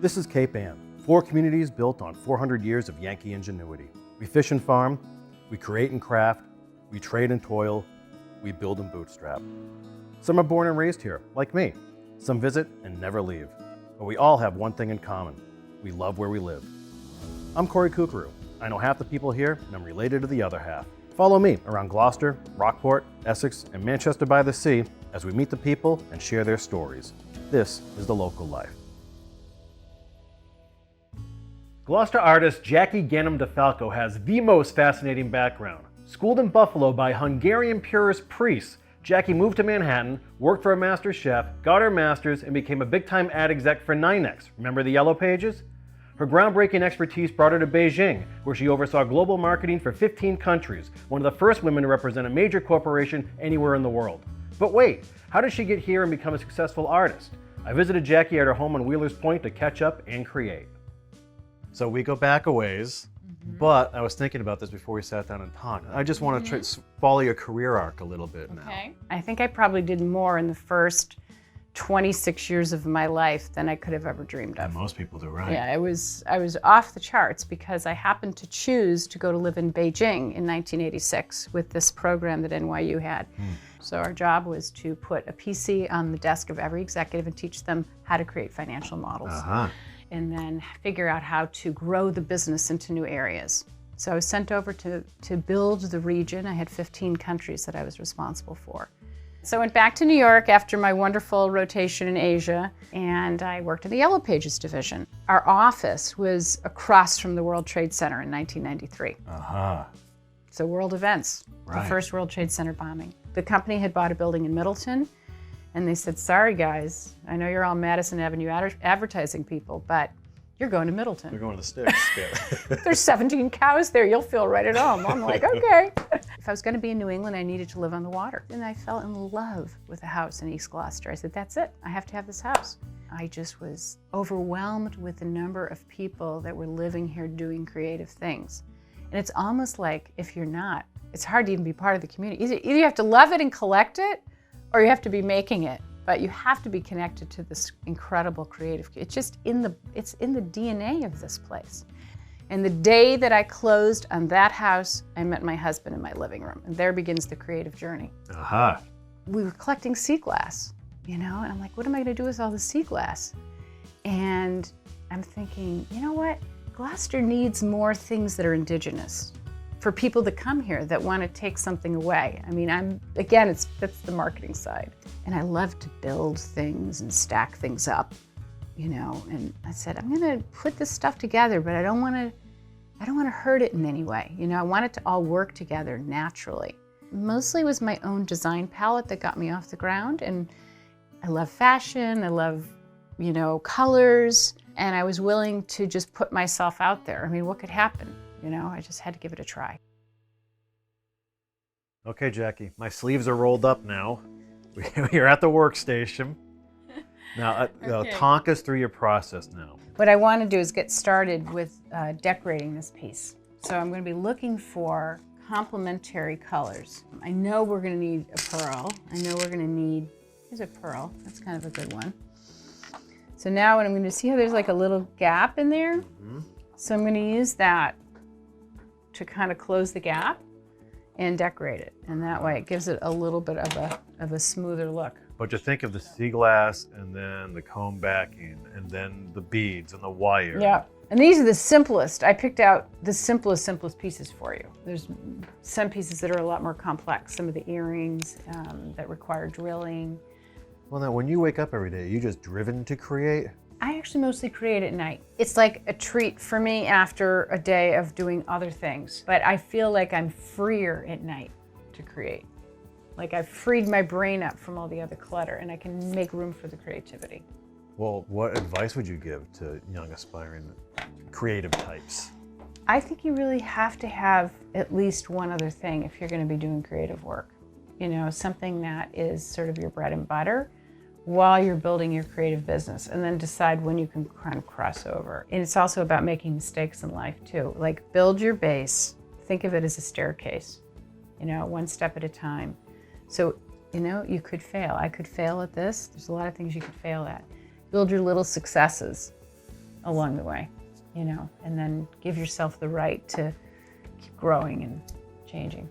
This is Cape Ann, 4 communities built on 400 years of Yankee ingenuity. We fish and farm, we create and craft, we trade and toil, we build and bootstrap. Some are born and raised here, like me. Some visit and never leave. But we all have one thing in common. We love where we live. I'm Kory Curcuru. I know half the people here, and I'm related to the other half. Follow me around Gloucester, Rockport, Essex, and Manchester by the Sea as we meet the people and share their stories. This is The Local Life. Gloucester artist Jackie DeFalco has the most fascinating background. Schooled in Buffalo by Hungarian purist priests, Jackie moved to Manhattan, worked for a master chef, got her master's, and became a big-time ad exec for 9X. Remember the Yellow Pages? Her groundbreaking expertise brought her to Beijing, where she oversaw global marketing for 15 countries, one of the first women to represent a major corporation anywhere in the world. But wait, how did she get here and become a successful artist? I visited Jackie at her home on Wheeler's Point to catch up and create. So we go back a ways, but I was thinking about this before we sat down and talked. I just want to follow your career arc a little bit now. I think I probably did more in the first 26 years of my life than I could have ever dreamed of. And most people do, right? Yeah, I was off the charts because I happened to choose to go to live in Beijing in 1986 with this program that NYU had. So our job was to put a PC on the desk of every executive and teach them how to create financial models. And then figure out how to grow the business into new areas. So I was sent over to build the region. I had 15 countries that I was responsible for. So I went back to New York after my wonderful rotation in Asia, and I worked in the Yellow Pages division. Our office was across from the World Trade Center in 1993. So world events, the first World Trade Center bombing. The company had bought a building in Middleton, and they said, sorry guys, I know you're all Madison Avenue advertising people, but you're going to Middleton. You're going to the sticks. There's 17 cows there, you'll feel right at home. I'm like, okay. If I was gonna be in New England, I needed to live on the water. And I fell in love with a house in East Gloucester. I said, that's it, I have to have this house. I just was overwhelmed with the number of people that were living here doing creative things. And it's almost like, if you're not, it's hard to even be part of the community. Either you have to love it and collect it, or you have to be making it, but you have to be connected to this incredible creative. It's just in the DNA of this place. And the day that I closed on that house, I met my husband in my living room, and there begins the creative journey. We were collecting sea glass, and I'm like, what am I gonna do with all the sea glass? And I'm thinking, you know what? Gloucester needs more things that are indigenous for people that come here that want to take something away. I mean, that's the marketing side. And I love to build things and stack things up, and I said, I'm gonna put this stuff together, but I don't wanna hurt it in any way. I want it to all work together naturally. Mostly it was my own design palette that got me off the ground, and I love fashion, I love, colors, and I was willing to just put myself out there. I mean, what could happen? I just had to give it a try. Okay, Jackie, my sleeves are rolled up now. We're at the workstation. Now, talk us through your process now. What I want to do is get started with decorating this piece. So I'm going to be looking for complementary colors. I know we're going to need a pearl. I know we're going to need, here's a pearl. That's kind of a good one. So now what I'm going to see how there's like a little gap in there. So I'm going to use that to kind of close the gap and decorate it. And that way it gives it a little bit of a smoother look. But you think of the sea glass and then the comb backing and then the beads and the wire. Yeah, and these are the simplest. I picked out the simplest pieces for you. There's some pieces that are a lot more complex. Some of the earrings that require drilling. Well, now when you wake up every day, are you just driven to create? I actually mostly create at night. It's like a treat for me after a day of doing other things. But I feel like I'm freer at night to create. Like I've freed my brain up from all the other clutter and I can make room for the creativity. Well, what advice would you give to young aspiring creative types? I think you really have to have at least one other thing if you're going to be doing creative work. Something that is sort of your bread and butter while you're building your creative business, and then decide when you can kind of cross over. And it's also about making mistakes in life too. Like build your base, think of it as a staircase, one step at a time. So, you could fail. I could fail at this. There's a lot of things you could fail at. Build your little successes along the way, you know, and then give yourself the right to keep growing and changing.